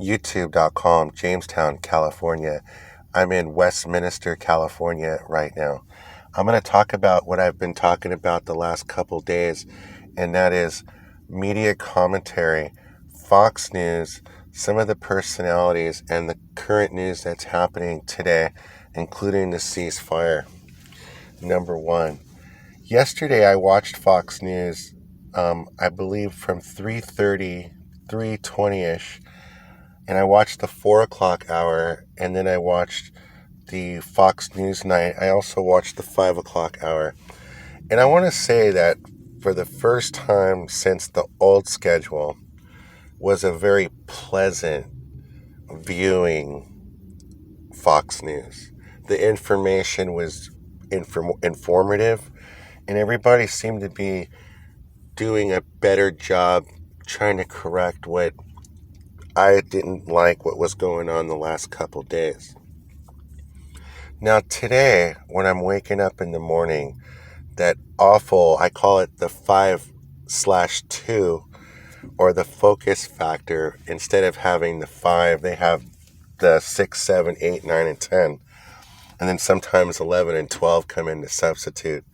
youtube.com, Jamestown, California. I'm in Westminster, California right now. I'm going to talk about what I've been talking about the last couple days, and that is media commentary, Fox News, some of the personalities, and the current news that's happening today, including the ceasefire. Number one, yesterday I watched Fox News, I believe from 3:30, 3:20ish, and I watched the 4 o'clock hour, and then I watched the Fox News night. I also watched the 5 o'clock hour. And I want to say that for the first time since the old schedule was a very pleasant viewing Fox News. The information was informative, and everybody seemed to be doing a better job trying to correct what I didn't like what was going on the last couple days. Now today, when I'm waking up in the morning, that awful, I call it the 5/2, or the focus factor. Instead of having the 5, they have the 6, 7, 8, 9, and 10. And then sometimes 11 and 12 come in to substitute.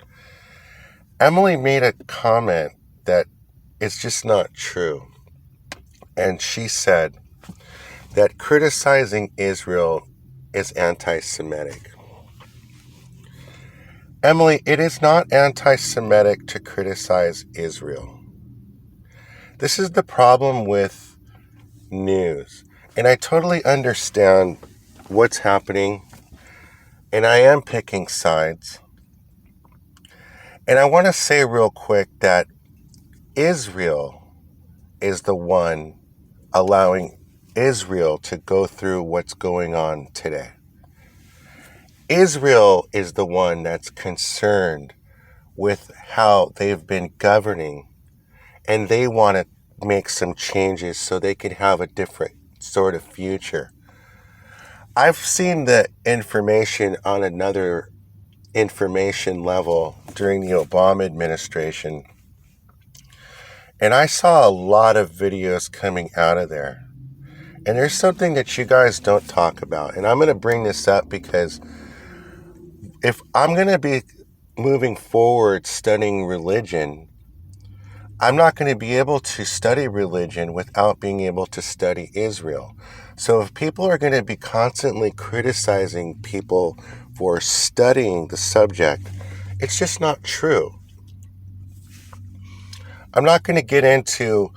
Emily made a comment that it's just not true. And she said that criticizing Israel is anti-Semitic. Emily, it is not anti-Semitic to criticize Israel. This is the problem with news. And I totally understand what's happening. And I am picking sides. And I want to say real quick that Israel is the one allowing Israel to go through what's going on today. Israel is the one that's concerned with how they've been governing, and they want to make some changes so they can have a different sort of future. I've seen the information on another information level during the Obama administration, and I saw a lot of videos coming out of there. And there's something that you guys don't talk about, and I'm going to bring this up because if I'm going to be moving forward studying religion, I'm not going to be able to study religion without being able to study Israel. So if people are going to be constantly criticizing people for studying the subject, it's just not true. I'm not going to get into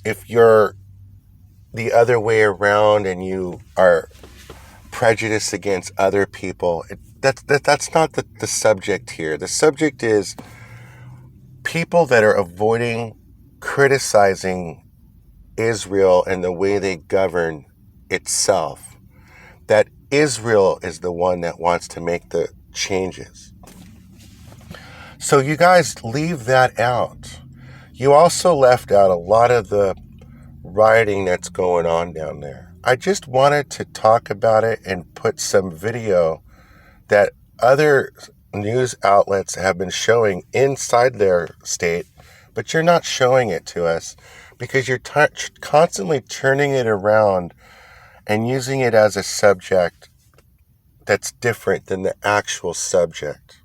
if you're the other way around and you are prejudiced against other people. That's not the subject here. The subject is people that are avoiding criticizing Israel and the way they govern itself. That Israel is the one that wants to make the changes. So you guys leave that out. You also left out a lot of the rioting that's going on down there. I just wanted to talk about it and put some video that other news outlets have been showing inside their state, but you're not showing it to us because you're constantly turning it around and using it as a subject that's different than the actual subject.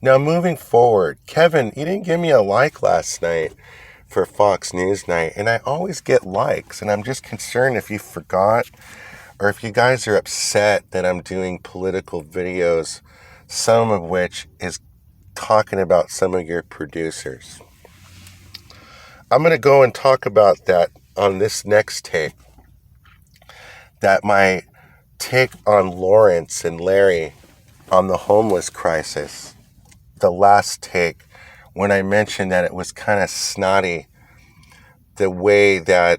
Now, moving forward, Kevin, you didn't give me a like last night for Fox News night, and I always get likes, and I'm just concerned if you forgot or if you guys are upset that I'm doing political videos, some of which is talking about some of your producers. I'm going to go and talk about that on this next take, that my take on Lawrence and Larry on the homeless crisis, the last take, when I mentioned that it was kind of snotty the way that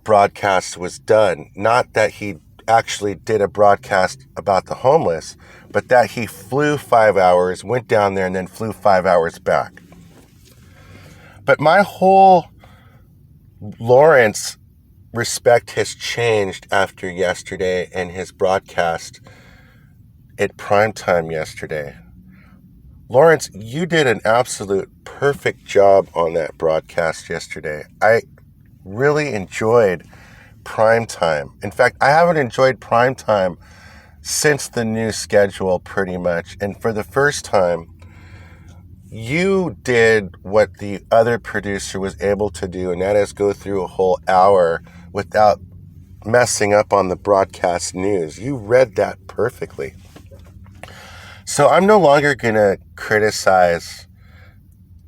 broadcast was done. Not that he actually did a broadcast about the homeless, but that he flew 5 hours, went down there, and then flew 5 hours back. But my whole Lawrence respect has changed after yesterday and his broadcast at Primetime yesterday. Lawrence, you did an absolute perfect job on that broadcast yesterday. really enjoyed Primetime. In fact, I haven't enjoyed Primetime since the new schedule pretty much. And for the first time, you did what the other producer was able to do, and that is go through a whole hour without messing up on the broadcast news. You read that perfectly. So I'm no longer going to criticize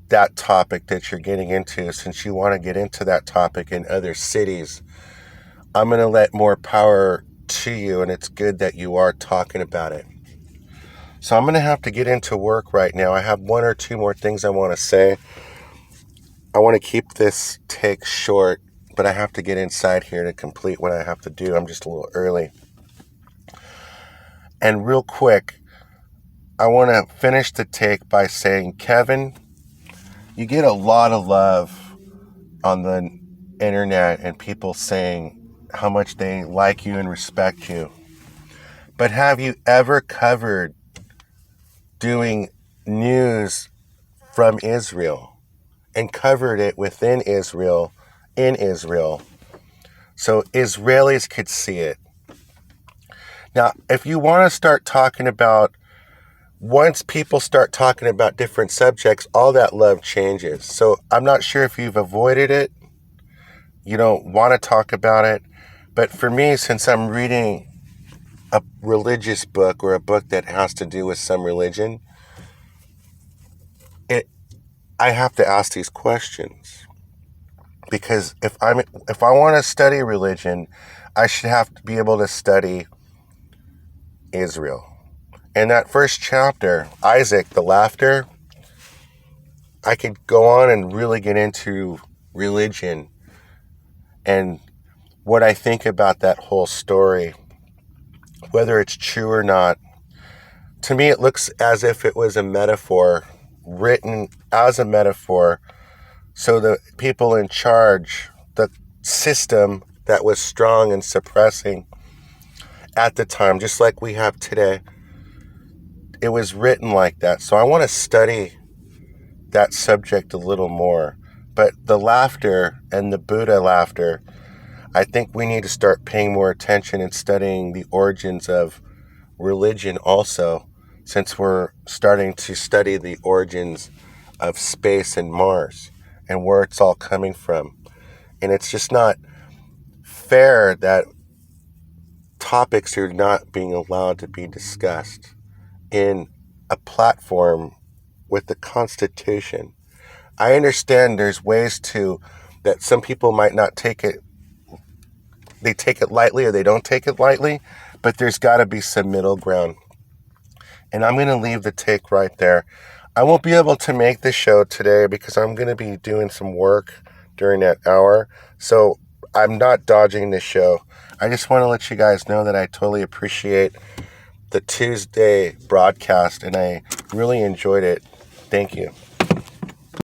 that topic that you're getting into since you want to get into that topic in other cities. I'm going to let more power to you, and it's good that you are talking about it. So I'm going to have to get into work right now. I have one or two more things I want to say. I want to keep this take short, but I have to get inside here to complete what I have to do. I'm just a little early. And real quick, I want to finish the take by saying, Kevin, you get a lot of love on the internet and people saying how much they like you and respect you. But have you ever covered doing news from Israel and covered it within Israel, in Israel, so Israelis could see it? Now, if you want to start talking about, once people start talking about different subjects, all that love changes. So I'm not sure if you've avoided it, you don't want to talk about it, but for me, since I'm reading a religious book or a book that has to do with some religion, I have to ask these questions. Because if I want to study religion, I should have to be able to study Israel. In that first chapter, Isaac, the laughter, I could go on and really get into religion and what I think about that whole story, whether it's true or not. To me, it looks as if it was a metaphor, written as a metaphor, so the people in charge, the system that was strong and suppressing at the time, just like we have today, it was written like that. So I want to study that subject a little more. But the laughter and the Buddha laughter, I think we need to start paying more attention and studying the origins of religion also, since we're starting to study the origins of space and Mars and where it's all coming from. And it's just not fair that topics are not being allowed to be discussed in a platform with the Constitution. I understand there's ways that some people might not take it, they take it lightly or they don't take it lightly, but there's got to be some middle ground. And I'm going to leave the take right there. I won't be able to make the show today because I'm going to be doing some work during that hour. So I'm not dodging the show. I just want to let you guys know that I totally appreciate the Tuesday broadcast and I really enjoyed it. Thank you.